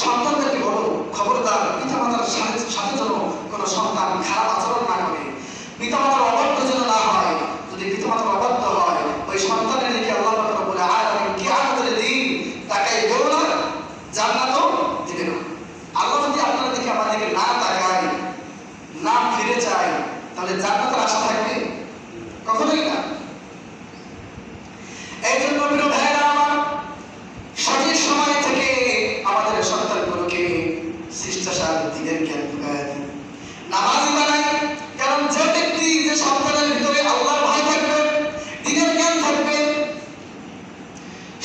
সন্তানদেরকে বলো, খবরদার পিতামাতার সাথে যেন কোনো সন্তান খারাপ আচরণ না করে, পিতামাতার অবাধ্য যেন না হয়। যদি পিতামাতার অবাধ্য হয়, ওই সন্তানের দিকে আল্লাহ পাক বলে আলামিন কিয়ামতের দিন তাকাই দেও না, জান্নাতও দিবে না। আল্লাহ যদি আপনার দিকে আমাদেরকে না তাকায়, না ফিরে যায়, তাহলে জান্নাতের আশা থাকবে? কখনোই না। এই জন্য প্রিয় ভাইরা আমার, সঠিক সময় থেকে আমাদের সন্তানগুলোকে শিষ্টাচার দিনের জ্ঞান ঢুকায় দিন, নামাজি বানাই। কারণ যে ব্যক্তি, যে সন্তানের ভিতরে আল্লাহর ভয় থাকবে, দিনের জ্ঞান থাকবে,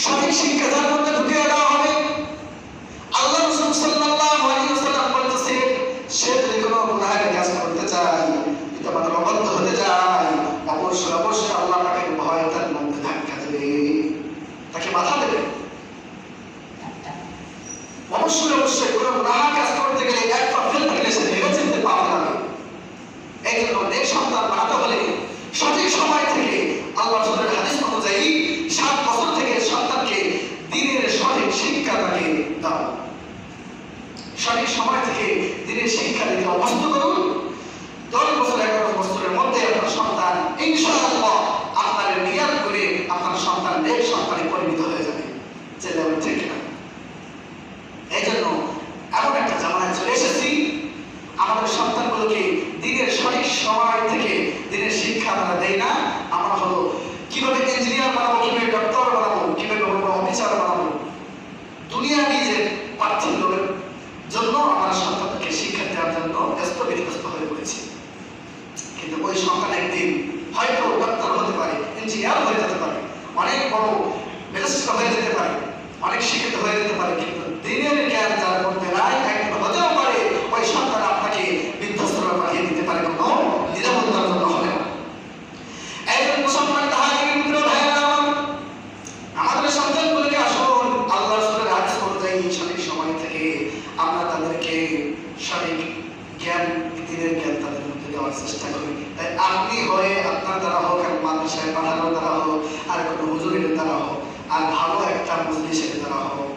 সঠিক শিক্ষা তার মধ্যে ঢুকিয়ে দেওয়া হবে। আল্লাহ রাসূল সাল্লাল্লাহু আলাইহি ওয়াসাল্লাম বলতেছেন, সে যদি কোনো গুনাহের কাজ করতে চায়, পিতামাতার অবাধ্য হতে যায়, অবশ্যই আল্লাহ তাকে ভয় তার মধ্যে ধাক্কা দেবে, তাকে বাধা দেবে। অবশ্যই কোনো গুনাহের কাজ করতে গেলে এক পা ফেলতে গেলে সে ভেবে চিন্তে পাবে না। এই জন্য নেক সন্তান বানাতে হলে সঠিক সময় থেকে, আল্লাহ রাসূলের হাদিস অনুযায়ী 7 বছর থেকে সন্তানকে দ্বীনের সঠিক শিক্ষা তাকে দাও। সঠিক সময় থেকে দ্বীনের শিক্ষা দিতে অভ্যস্ত করুন। 10 বছর 11 বছরের মধ্যে আপনার সন্তান ইনশাআল্লাহ আপনার নিয়ত করে আপনার সন্তান নেক সন্তানে পরিণত হয়ে যাবে। যেটা ঠিক না। এই জন্য এমন একটা জামানায় চলে এসেছি, আমাদের সন্তানগুলোকে দিনের সঠিক সময় থেকে দিনের শিক্ষা আমরা দেই না। আমরা হলো কিভাবে ইঞ্জিনিয়ার বানাবো, কিভাবে ডক্টর বানাবো, কিভাবে অফিসার বানাবো, দুনিয়া নিজের পার্থিব লোকের জন্য আমরা সন্তানকে শিক্ষা দেওয়ার জন্য ব্যস্ত হয়ে পড়েছি। কিন্তু ওই সন্তান একদিন হয়তো ডক্টর হতে পারে, ইঞ্জিনিয়ার হয়ে যেতে পারে, অনেক বড় ম্যাজিস্ট্রেট হয়ে যেতে পারে, অনেক শিক্ষিত হয়ে যেতে পারে, কিন্তু দিনের জ্ঞান যার মধ্যে নাই, একদিন হতেও পারে ওই সন্তান আপনাকে বৃদ্ধাশ্রমে পাঠিয়ে দিতে পারে, কোনো নিরাপত্তার জন্য হবে না। একজন মুসলমান আমাদের সন্তানগুলোকে আসুন আল্লাহ রাসূলের হাদিস অনুযায়ী সঠিক সময় থেকে আমরা তাদেরকে সঠিক জ্ঞান, দিনের জ্ঞান তাদের মধ্যে দেওয়ার চেষ্টা করি। তাই আপনি হয়ে, আপনার দ্বারা হোক, আর মাদ্রাসায় পাঠানোর দ্বারা হোক, আর কোনো হুজুরের দ্বারা হোক, আর ভালো একটা মজলিসের দ্বারা হোক,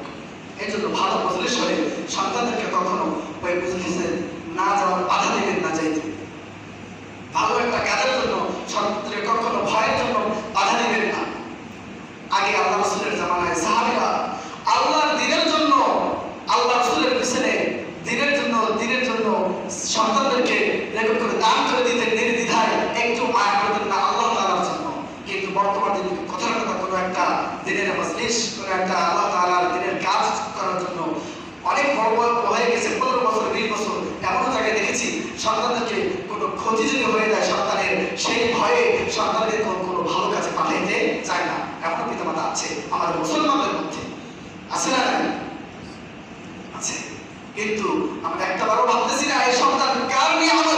এই জন্য ভালো মজলিস হলে সন্তানদেরকে কখনো ওই মজলিসে না যাওয়ার বাধা দেবেন না, যাইতে। ভালো একটা কাজের জন্য সন্তানদেরকে কখনো ভয়ের জন্য বাধা দেবেন না। আগে আল্লাহ রাসূলের জামানায় সাহাবীরা আল্লাহর দ্বীনের জন্য, আল্লাহ রাসূলের পিছনে দ্বীনের জন্য সন্তানদেরকে রেকর্ড করে দান করে দিতেন নির্দ্বিধায়, একটু মায়া করতেন না আল্লাহ তাআলার জন্য। কিন্তু বর্তমানে কথার কথা কোনো একটা দ্বীনের মজলিস, কোনো একটা আল্লাহ তাআলার দ্বীনের কাজ করার জন্য অনেক বড় হয়ে গেছে, 15 বছর 20 বছর এমন জায়গায় দেখেছি সন্তানদেরকে কোনো ক্ষতি যদি হয়ে যায় সন্তানের, সেই ভয়ে সন্তানকে কোনো ভালো কাজে পাঠাইতে চায় না। এমন পিতামাতা আছে আমাদের মুসলমানদের মধ্যে, আছে না? আছে। কিন্তু আমরা একটাবারও ভাবতেছি না এই সন্তান কার নিয়ামত,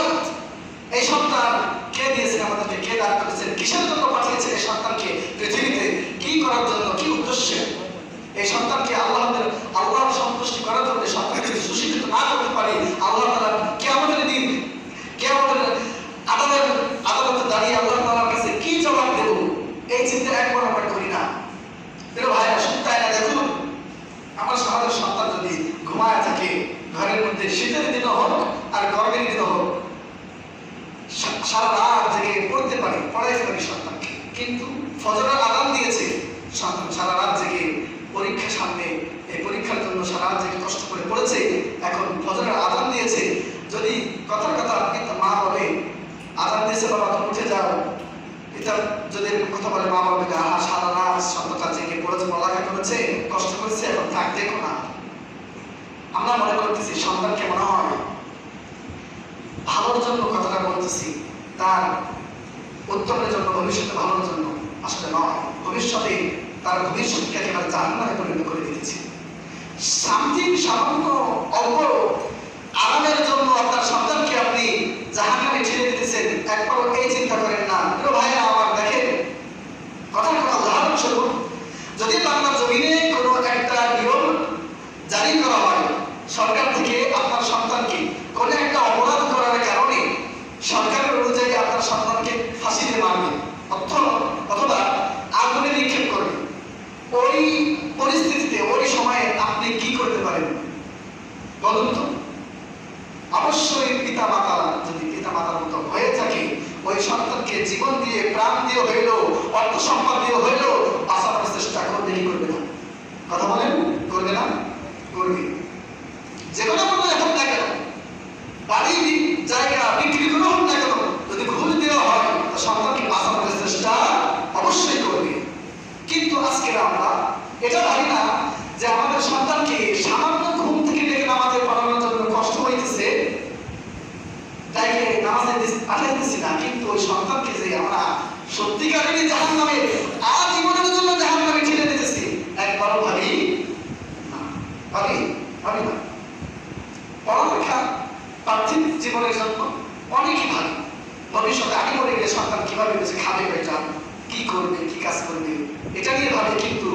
এই সন্তান কে দিয়েছেন আমাদেরকে, কে দান করেছেন, কিসের জন্য পাঠিয়েছেন এই সন্তানকে পৃথিবীতে, কি করার জন্য, কি উদ্দেশ্যে। এই সন্তানকে আল্লাহর সন্তুষ্টি করার জন্য সন্তানকে সুশিক্ষিত না করতে পারি, আল্লাহ তাআলা কিয়ামতের দিন, কিয়ামতের আদালতে দাঁড়িয়ে আল্লাহ তাআলার কাছে কি জবাব দেব, এই চিন্তা একবার আমরা করি না। প্রিয় ভাইরা, শুধু তাই না, দেখুন আমাদের সন্তান যদি ঘুমায় থাকে ঘরের মধ্যে, শীতের দিনও হোক আর গরমের দিনও হোক, সারা রাত জেগে পড়তে পারি, পড়াইতে পারি সন্তানকে। কিন্তু ফজরের আযান দিয়েছে, সন্তান সারা রাত জেগে পরীক্ষার সামনে, এই পরীক্ষার জন্য সারা রাত জেগে কষ্ট করে পড়েছে, এখন ফজরের আযান দিয়েছে, যদি কথার কথা কিন্তু মা বলে আযান দিয়েছে বাবা তুমি উঠে যাও, এটা যদি এরকম কথা বলে মা বলবে আহা সারা রাত সন্তানটা জেগে পড়েছে, পড়ালেখা করেছে, কষ্ট করেছে, এখন থাক দেখো না। আমরা মনে করতেছি সন্তানকে মনে হয় ভালোর জন্য কথাটা বলতেছি, তার উত্তমের জন্য, ভবিষ্যতে ভালোর জন্য। আসলে নয়, ভবিষ্যতে তার ভবিষ্যৎকে একেবারে জাহান্নামে পরিণত করে দিয়েছে। সামান্য অল্প আরামের জন্য আপনার সন্তানকে আপনি জাহান্নামে ঠেলে দিতেছেন, একবার এই চিন্তা করেন না। প্রিয় ভাইরা আমার, দেখেন কথার কোনো উদাহরণস্বরূপ, যদি বাংলার জমিনে কোনো একটা নিয়ম জারি করা হয় সরকার থেকে, আপনার সন্তানকে কোনো একটা অপরাধ করার কারণে সরকারের অনুযায়ী আপনার সন্তানকে ফাঁসিতে মারবে অথবা আগুনে নিক্ষেপ করবে, ওই পরিস্থিতিতে ওই সময়ে আপনি কি করতে পারেন? বলুন তো? অবশ্যই পিতা মাতা যদি পিতা মাতার মতো হয়ে থাকে, ওই সন্তানকে জীবন দিয়ে প্রাণ দিয়ে হইল, অর্থ সম্পদ দিয়ে হইল বাঁচানোর চেষ্টা করবে কি করবে না? কথা বলেন, করবে না? করবে। যে কোনো মূল্যে হোক না কেন, বাড়ি জায়গা বিক্রি করে হোক না কেন, যদি ঘুষ দেওয়া হয় তো সন্তানকে বাঁচানোর চেষ্টা অবশ্যই করবে। কিন্তু আজকে আমরা এটা ভাবি না যে আমাদের সন্তানকে সামান্য ঘুম থেকে ডেকে নামাজে পড়ানোর জন্য কষ্ট হইতেছে, তাই নামাজে পাঠাইতেছি না, কিন্তু ওই সন্তানকে যে আমরা সত্যিকারেরই জাহান্নামে আজীবনের জন্য জাহান্নামে ঠেলে দিতেছি একবারও ভাবি না। ভাবি না। পড়ালেখা পার্থিব জীবনের জন্য অনেকই ভালো, ভবিষ্যতে আগে মরে গেলে সন্তান কিভাবে বেঁচে খাবে, বেটা কি করবে, কি কাজ করবে, এটা নিয়ে ভাবে। কিন্তু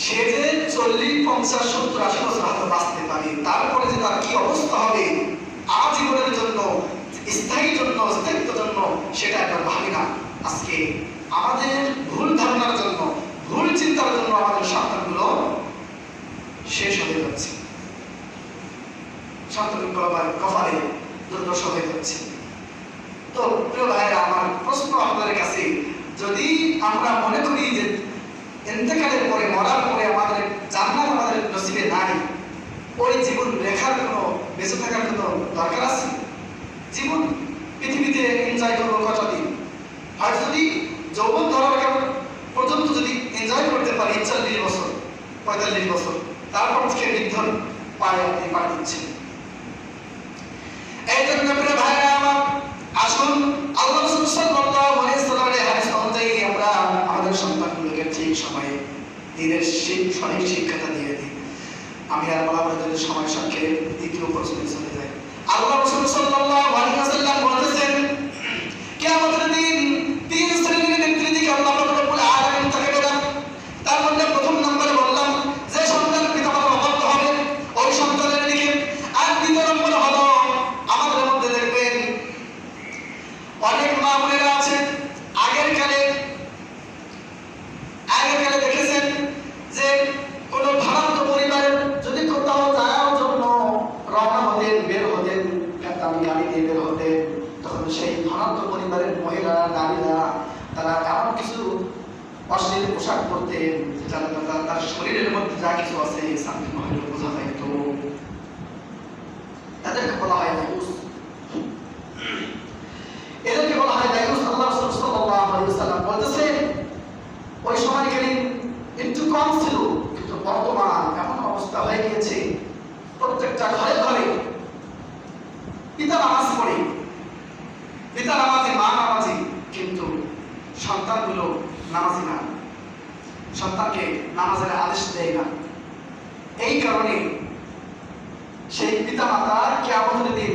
সে যে 40, 50, 70, 80 বছর হয়তো বাঁচতে পারে, তারপরে যে তার কি অবস্থা হবে আজীবনের জন্য, স্থায়ীর জন্য, অস্তিত্বের জন্য, সেটা একবার ভাবি না। আজকে আমাদের ভুল ধারণার জন্য, ভুল চিন্তার জন্য আমাদের সন্তানগুলো শেষ হয়ে যাচ্ছে, সন্তানগুলো কপালে দুর্দশা হয়ে যাচ্ছে। তো প্রিয় ভাইয়েরা, আমার প্রশ্ন আপনাদের কাছে, যদি আমরা মনে করি যে ইন্তেকালের পরে, মরার পরে আমাদের জান্নাত আমাদের নসিবে নাই, ওই জীবন রেখার কোনো, বেঁচে থাকার কোনো দরকার আছে? জীবন পৃথিবীতে এনজয় করবো কটা দিন, আর যদি যৌবন ধরার পর্যন্ত যদি এনজয় করতে পারি 40 বছর, 45 বছর, তারপর থেকে বৃদ্ধ পায়ে আপনি পা দিচ্ছেন। এই জন্য প্রিয় ভাইরা আমার, আসুন আল্লাহ রাসূল সাল্লাল্লাহু আলাইহি ওয়াসাল্লামের হাদিস অনুযায়ী আমরা আমাদের সন্তানগুলোকে ঠিক সময়ে দিনের সঠিক শিক্ষাটা দিয়ে দিই। আমি আর বলার জন্য সময় সংক্ষেপে দ্বিতীয় প্রশ্নে চলে যাই। আল্লাহ রাসূল সাল্লাল্লাহু আলাইহি ওয়াসাল্লাম বলেছেন, কিয়ামতের দিন 3 শ্রেণীর ব্যক্তির দিকে আল্লাহ রব্বুল আলামিন তাকাবেন। তার মধ্যে প্রথম নম্বরে বললাম যে সন্তান পিতামাতার অবাধ্য হবে, ওই সন্তানের দিকে। আর দ্বিতীয় নম্বরে হলো আমাদের মধ্যে দেখবেন অনেক মা বোনেরা আছে, আগের কালে দেখেছেন যে কোন ভারান্ত পরিবারের যদি কোথাও যাওয়ার জন্য রওনা হতেন, বের হতেন, দামি গাড়ি দিয়ে বের হতেন, তখন সেই ভারান্ত পরিবারের মহিলারা, নারীরা, তারা এমন কিছু অশ্লীল পোশাক পরতেন যেটা তার শরীরের মধ্যে যা কিছু আছে সামনে মহিলা বোঝা যায়। তো তাদেরকে বলা হয় দায়ুস, এদেরকে বলা হয় দায়ুস। আল্লাহ রাসূল সাল্লাল্লাহু আলাইহি ওয়াসাল্লাম বলতেছেন ওই সময়কালীন একটু কম ছিল, কিন্তু বর্তমান এমন অবস্থা হয়ে গিয়েছে প্রত্যেকটা ঘরে ঘরে পিতা নামাজ পড়ে, পিতা নামাজি, মা নামাজি, কিন্তু সন্তানগুলো নামাজি না, সন্তানকে নামাজের আদেশ দেয় না। এই কারণে সেই পিতা মাতা কিয়ামতের দিন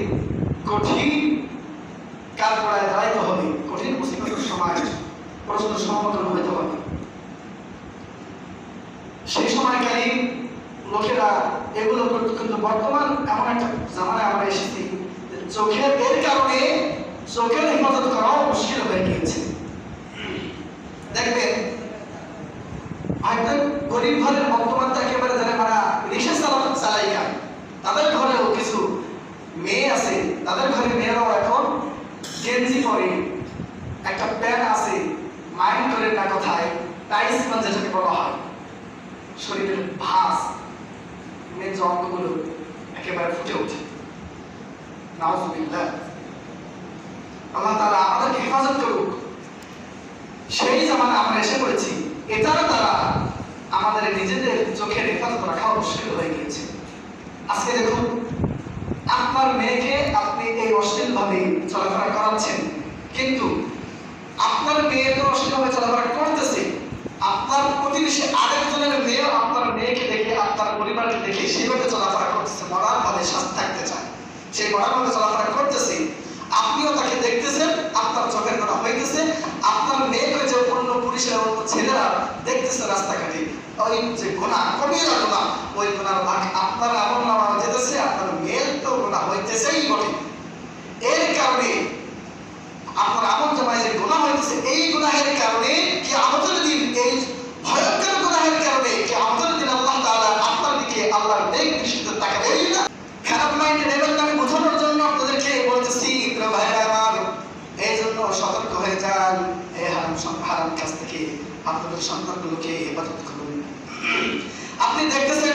কঠিন কাঠগড়ায় দাঁড়াইতে হবে, কঠিন মুসিবতের সময় প্রশ্নের সম্মুখীন হইতে হবে। সেই সময়কালীন লোকেরা এগুলো করত, কিন্তু বর্তমান এমন একটা জামানায় আমরা এসেছি চোখের এর কারণে চোখের হেফাজত করাও মুশকিল হয়ে গিয়েছে। দেখবেন হয়তো গরিব ঘরের বর্তমান একেবারে যারা মানে রিক্সা চালাইকা, তাদের ঘরেও কিছু মেয়ে আছে, তাদের ঘরে মেয়েরাও এখন গেঞ্জি পরে, একটা প্যান্ট আছে, মাইন্ড করে না কোথায় টাইস যেটাকে বলা হয়, শরীরের ভাঁজ, মেজ অঙ্গগুলো একেবারে ফুটে ওঠে। নাউযুবিল্লাহ, আল্লাহ তাআলা আমাদেরকে হেফাজত করুক। সেই জামানায় আমরা এসে পড়েছি, এটার দ্বারা আমাদের নিজেদের চোখের হেফাজত রাখা মুশকিল হয়ে গিয়েছে। আজকে দেখুন, আপনার মেয়েকে আপনি এই অশ্লীল ভাবে চলাফেরা করাচ্ছেন, কিন্তু আপনার মেয়ে তো অশ্লীলভাবে চলাফেরা করতেছে, আপনার প্রতিবেশী আরেকজনের মেয়ে আপনার মেয়েকে দেখে, আপনার পরিবারকে দেখে সেভাবে চলাফেরা করতেছে, মরার ভাবে শাস্তি থাকতে চায়, সেই মরার ভাবে চলাফেরা করতেছে, আপনিও তাকে দেখতেছেন, আপনার চোখের কথা হইতেছে, আপনার মেয়েকে যে অন্য পুরুষের অন্য ছেলেরা দেখতেছে রাস্তাঘাটে, ওই যে গুনাহ, কবিরা গুনাহ, ওই গুনার ভাগ আপনার আমল নামা যেতেছে, আপনার মেয়ের তো গুনাহ হইতেছেই বটে। এর কারণে আপনার আমল জমায় যে গুনাহ হইতেছে, এই গুনাহের কারণে কিয়ামতের দিন, এই ভয়ঙ্কর গুনাহের কারণে কিয়ামতের দিন আল্লাহ তাআলা আপনার দিকে আল্লাহর নেক দৃষ্টিতে তাকাবেই না। মাইন্ডেড, এবারটা আমি বোঝানোর জন্য আপনাদেরকে বলতেছি প্রিয় ভাইরা আমার, এই জন্য সতর্ক হয়ে যান এই হারাম কাজ থেকে, আপনাদের সন্তানগুলোকে হেফাজত করুন। আপনি দেখতেছেন